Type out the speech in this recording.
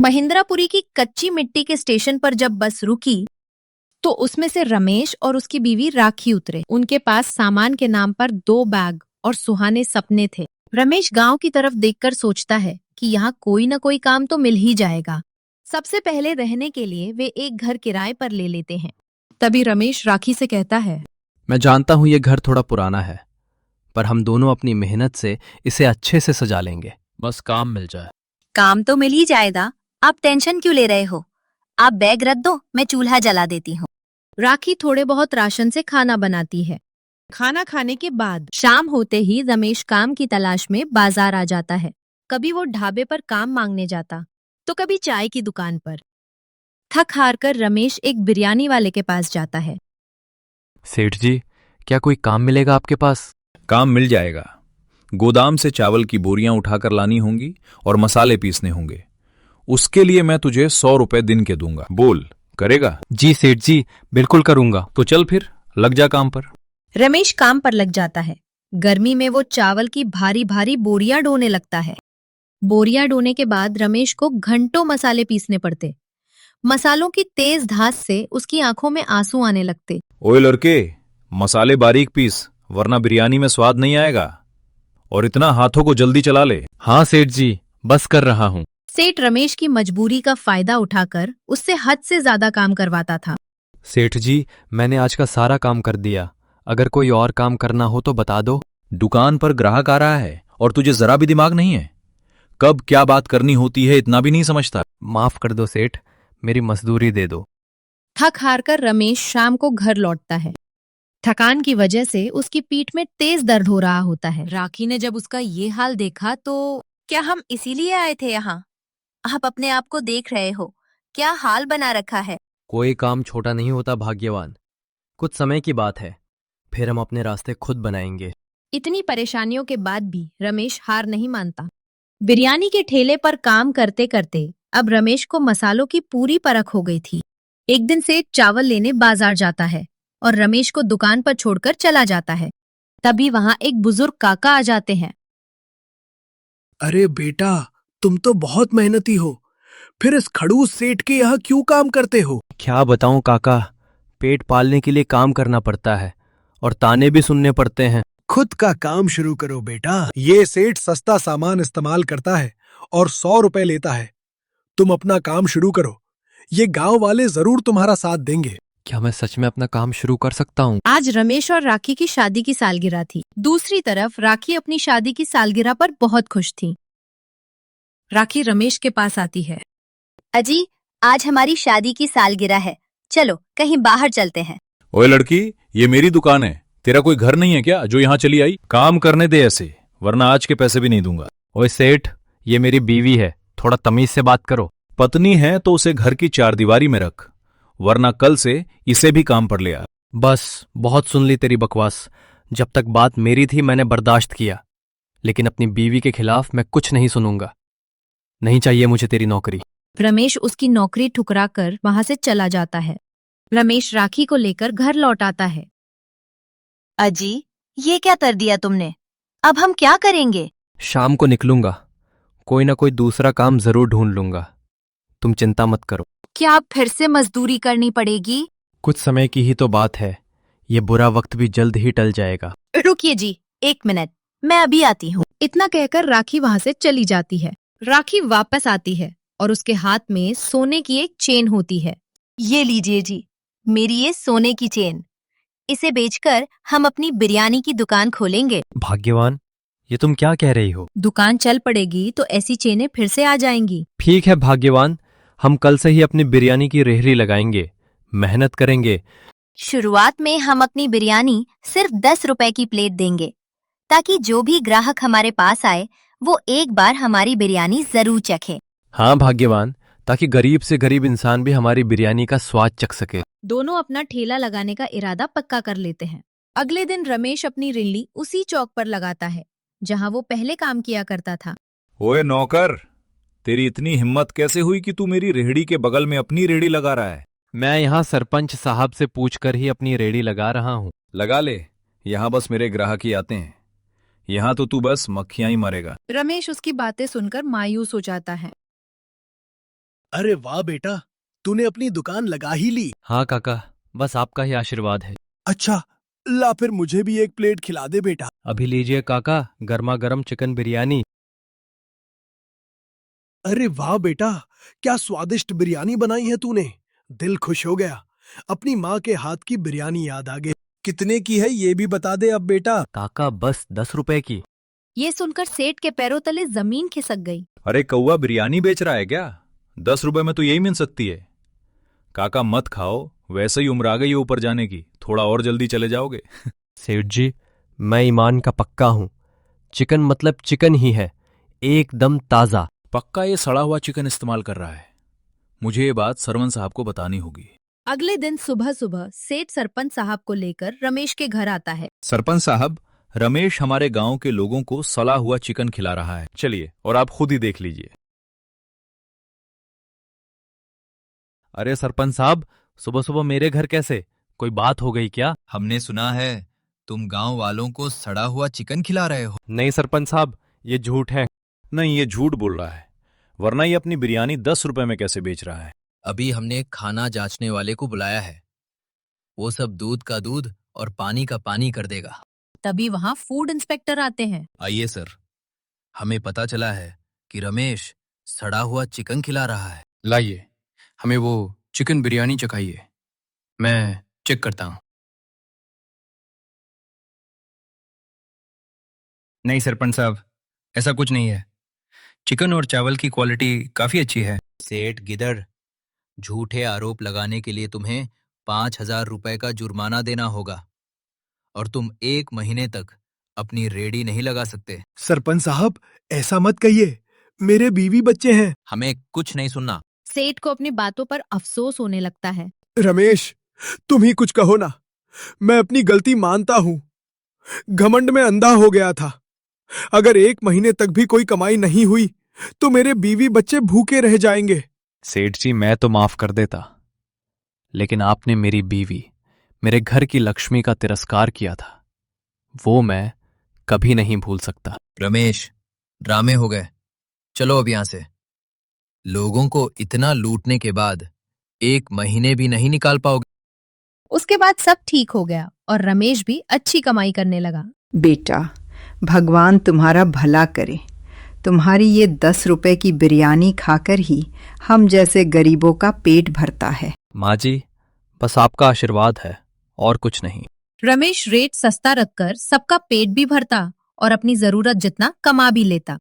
महिंद्रापुरी की कच्ची मिट्टी के स्टेशन पर जब बस रुकी तो उसमें से रमेश और उसकी बीवी राखी उतरे। उनके पास सामान के नाम पर 2 बैग और सुहाने सपने थे। रमेश गांव की तरफ देखकर सोचता है कि यहाँ कोई न कोई काम तो मिल ही जाएगा। सबसे पहले रहने के लिए वे एक घर किराए पर ले लेते हैं। तभी रमेश राखी से कहता है, मैं जानता हूं ये घर थोड़ा पुराना है, पर हम दोनों अपनी मेहनत से इसे अच्छे से सजा लेंगे। बस काम मिल जाए। काम तो मिल ही जाएगा, आप टेंशन क्यों ले रहे हो? आप बैग रख दो, मैं चूल्हा जला देती हूँ। राखी थोड़े बहुत राशन से खाना बनाती है। खाना खाने के बाद शाम होते ही रमेश काम की तलाश में बाजार आ जाता है। कभी वो ढाबे पर काम मांगने जाता तो कभी चाय की दुकान पर। थक हार कर रमेश एक बिरयानी वाले के पास जाता है। सेठ जी, क्या कोई काम मिलेगा आपके पास? काम मिल जाएगा। गोदाम से चावल की बोरियां उठाकर लानी होंगी और मसाले पीसने होंगे। उसके लिए मैं तुझे 100 रुपए दिन के दूंगा। बोल, करेगा? जी सेठ जी, बिल्कुल करूंगा। तो चल फिर लग जा काम पर। रमेश काम पर लग जाता है। गर्मी में वो चावल की भारी भारी बोरियां ढोने लगता है। बोरियां ढोने के बाद रमेश को घंटों मसाले पीसने पड़ते। मसालों की तेज धास से उसकी आंखों में आंसू आने लगते। ओए लड़के, मसाले बारीक पीस, वरना बिरयानी में स्वाद नहीं आएगा। और इतना हाथों को जल्दी चला ले। हाँ सेठ जी, बस कर रहा हूँ। सेठ रमेश की मजबूरी का फायदा उठाकर उससे हद से ज्यादा काम करवाता था। सेठ जी, मैंने आज का सारा काम कर दिया। अगर कोई और काम करना हो तो बता दो। दुकान पर ग्राहक आ रहा है और तुझे जरा भी दिमाग नहीं है। कब क्या बात करनी होती है इतना भी नहीं समझता। माफ कर दो सेठ, मेरी मजदूरी दे दो। थक हार कर रमेश शाम को घर लौटता है। थकान की वजह से उसकी पीठ में तेज दर्द हो रहा होता है। राखी ने जब उसका ये हाल देखा तो क्या हम इसीलिए आए थे यहाँ? आप अपने आप को देख रहे हो, क्या हाल बना रखा है। कोई काम छोटा नहीं होता भाग्यवान। कुछ समय की बात है, फिर हम अपने रास्ते खुद बनाएंगे। इतनी परेशानियों के बाद भी रमेश हार नहीं मानता। बिरयानी के ठेले पर काम करते करते अब रमेश को मसालों की पूरी परख हो गई थी। एक दिन से चावल लेने बाजार जाता है और रमेश को दुकान पर छोड़कर चला जाता है। तभी वहां एक बुजुर्ग काका आ जाते हैं। अरे बेटा, तुम तो बहुत मेहनती हो, फिर इस खड़ूस सेठ के यहाँ क्यों काम करते हो? क्या बताऊं काका, पेट पालने के लिए काम करना पड़ता है और ताने भी सुनने पड़ते हैं। खुद का काम शुरू करो बेटा। ये सेठ सस्ता सामान इस्तेमाल करता है और 100 रुपए लेता है। तुम अपना काम शुरू करो, ये गांव वाले जरूर तुम्हारा साथ देंगे। क्या मैं सच में अपना काम शुरू कर सकता हूँ? आज रमेश और राखी की शादी की सालगिरह थी। दूसरी तरफ राखी अपनी शादी की सालगिरह पर बहुत खुश थी। राखी रमेश के पास आती है। अजी, आज हमारी शादी की सालगिरह है, चलो कहीं बाहर चलते हैं। ओए लड़की, ये मेरी दुकान है, तेरा कोई घर नहीं है क्या जो यहाँ चली आई? काम करने दे ऐसे, वरना आज के पैसे भी नहीं दूंगा। ओए सेठ, ये मेरी बीवी है, थोड़ा तमीज से बात करो। पत्नी है तो उसे घर की चारदीवारी में रख, वरना कल से इसे भी काम पर ले आ। बस, बहुत सुन ली तेरी बकवास। जब तक बात मेरी थी मैंने बर्दाश्त किया, लेकिन अपनी बीवी के खिलाफ मैं कुछ नहीं सुनूंगा। नहीं चाहिए मुझे तेरी नौकरी। रमेश उसकी नौकरी ठुकरा कर वहां से चला जाता है। रमेश राखी को लेकर घर लौट आता है। अजी, ये क्या कर दिया तुमने? अब हम क्या करेंगे? शाम को निकलूंगा, कोई ना कोई दूसरा काम जरूर ढूंढ लूंगा। तुम चिंता मत करो। क्या अब फिर से मजदूरी करनी पड़ेगी? कुछ समय की ही तो बात है, ये बुरा वक्त भी जल्द ही टल जाएगा। रुकिए जी, 1 मिनट, मैं अभी आती हूँ। इतना कहकर राखी वहां से चली जाती है। राखी वापस आती है और उसके हाथ में सोने की एक चेन होती है। ये लीजिए जी, मेरी ये सोने की चेन। इसे बेचकर हम अपनी बिरयानी की दुकान खोलेंगे। भाग्यवान, ये तुम क्या कह रही हो? दुकान चल पड़ेगी तो ऐसी चेनें फिर से आ जाएंगी। ठीक है भाग्यवान, हम कल से ही अपनी बिरयानी की रेहड़ी लगाएंगे, मेहनत करेंगे। शुरुआत में हम अपनी बिरयानी सिर्फ 10 रुपए की प्लेट देंगे, ताकि जो भी ग्राहक हमारे पास आए वो एक बार हमारी बिरयानी जरूर चखे। हाँ भाग्यवान, ताकि गरीब से गरीब इंसान भी हमारी बिरयानी का स्वाद चख सके। दोनों अपना ठेला लगाने का इरादा पक्का कर लेते हैं। अगले दिन रमेश अपनी रेहड़ी उसी चौक पर लगाता है जहां वो पहले काम किया करता था। ओए नौकर, तेरी इतनी हिम्मत कैसे हुई कि तू मेरी रेहड़ी के बगल में अपनी रेहड़ी लगा रहा है? मैं यहाँ सरपंच साहब से पूछकर ही अपनी रेहड़ी लगा रहा हूँ। लगा ले, यहाँ बस मेरे ग्राहक ही आते हैं। यहाँ तो तू बस मक्खियां ही मरेगा। रमेश उसकी बातें सुनकर मायूस हो जाता है। अरे वाह बेटा, तूने अपनी दुकान लगा ही ली। हाँ काका, बस आपका ही आशीर्वाद है। अच्छा, ला फिर मुझे भी एक प्लेट खिला दे बेटा। अभी लीजिए काका, गर्मा गर्म चिकन बिरयानी। अरे वाह बेटा, क्या स्वादिष्ट बिरयानी बनाई है तूने। दिल खुश हो गया। अपनी माँ के हाथ की बिरयानी याद आ गई। कितने की है ये भी बता दे अब बेटा। काका बस 10 रुपए की। ये सुनकर सेठ के पैरों तले जमीन खिसक गई। अरे कौवा बिरयानी बेच रहा है क्या? 10 रुपए में तो यही मिल सकती है। काका मत खाओ, वैसे ही उम्र आ गई है ऊपर जाने की, थोड़ा और जल्दी चले जाओगे। सेठ जी, मैं ईमान का पक्का हूँ। चिकन मतलब चिकन ही है, एकदम ताजा। पक्का ये सड़ा हुआ चिकन इस्तेमाल कर रहा है। मुझे ये बात सरवन साहब को बतानी होगी। अगले दिन सुबह सुबह सेठ सरपंच साहब को लेकर रमेश के घर आता है। सरपंच साहब, रमेश हमारे गांव के लोगों को सड़ा हुआ चिकन खिला रहा है। चलिए और आप खुद ही देख लीजिए। अरे सरपंच साहब, सुबह सुबह मेरे घर कैसे? कोई बात हो गई क्या? हमने सुना है तुम गांव वालों को सड़ा हुआ चिकन खिला रहे हो। नहीं सरपंच साहब, ये झूठ है। नहीं, ये झूठ बोल रहा है, वरना ये अपनी बिरयानी 10 रुपए में कैसे बेच रहा है? अभी हमने खाना जांचने वाले को बुलाया है, वो सब दूध का दूध और पानी का पानी कर देगा। तभी वहाँ फूड इंस्पेक्टर आते हैं। आइए सर, हमें पता चला है कि रमेश सड़ा हुआ चिकन खिला रहा है। लाइए, हमें वो चिकन बिरयानी चखाइए, मैं चेक करता हूं। नहीं सरपंच साहब, ऐसा कुछ नहीं है। चिकन और चावल की क्वालिटी काफी अच्छी है। सेठ गिदड़, झूठे आरोप लगाने के लिए तुम्हें 5,000 रुपए का जुर्माना देना होगा और तुम 1 महीने तक अपनी रेडी नहीं लगा सकते। सरपंच साहब, ऐसा मत कहिए, मेरे बीवी बच्चे हैं। हमें कुछ नहीं सुनना। सेठ को अपनी बातों पर अफसोस होने लगता है। रमेश, तुम ही कुछ कहो ना। मैं अपनी गलती मानता हूँ, घमंड में अंधा हो गया था। अगर 1 महीने तक भी कोई कमाई नहीं हुई तो मेरे बीवी बच्चे भूखे रह जाएंगे। सेठ जी, मैं तो माफ कर देता, लेकिन आपने मेरी बीवी, मेरे घर की लक्ष्मी का तिरस्कार किया था, वो मैं कभी नहीं भूल सकता। रमेश, ड्रामे हो गए, चलो अब यहां से। लोगों को इतना लूटने के बाद 1 महीने भी नहीं निकाल पाओगे। उसके बाद सब ठीक हो गया और रमेश भी अच्छी कमाई करने लगा। बेटा, भगवान तुम्हारा भला करे। तुम्हारी ये 10 रुपए की बिरयानी खाकर ही हम जैसे गरीबों का पेट भरता है। माँ जी, बस आपका आशीर्वाद है और कुछ नहीं। रमेश रेट सस्ता रखकर सबका पेट भी भरता और अपनी जरूरत जितना कमा भी लेता।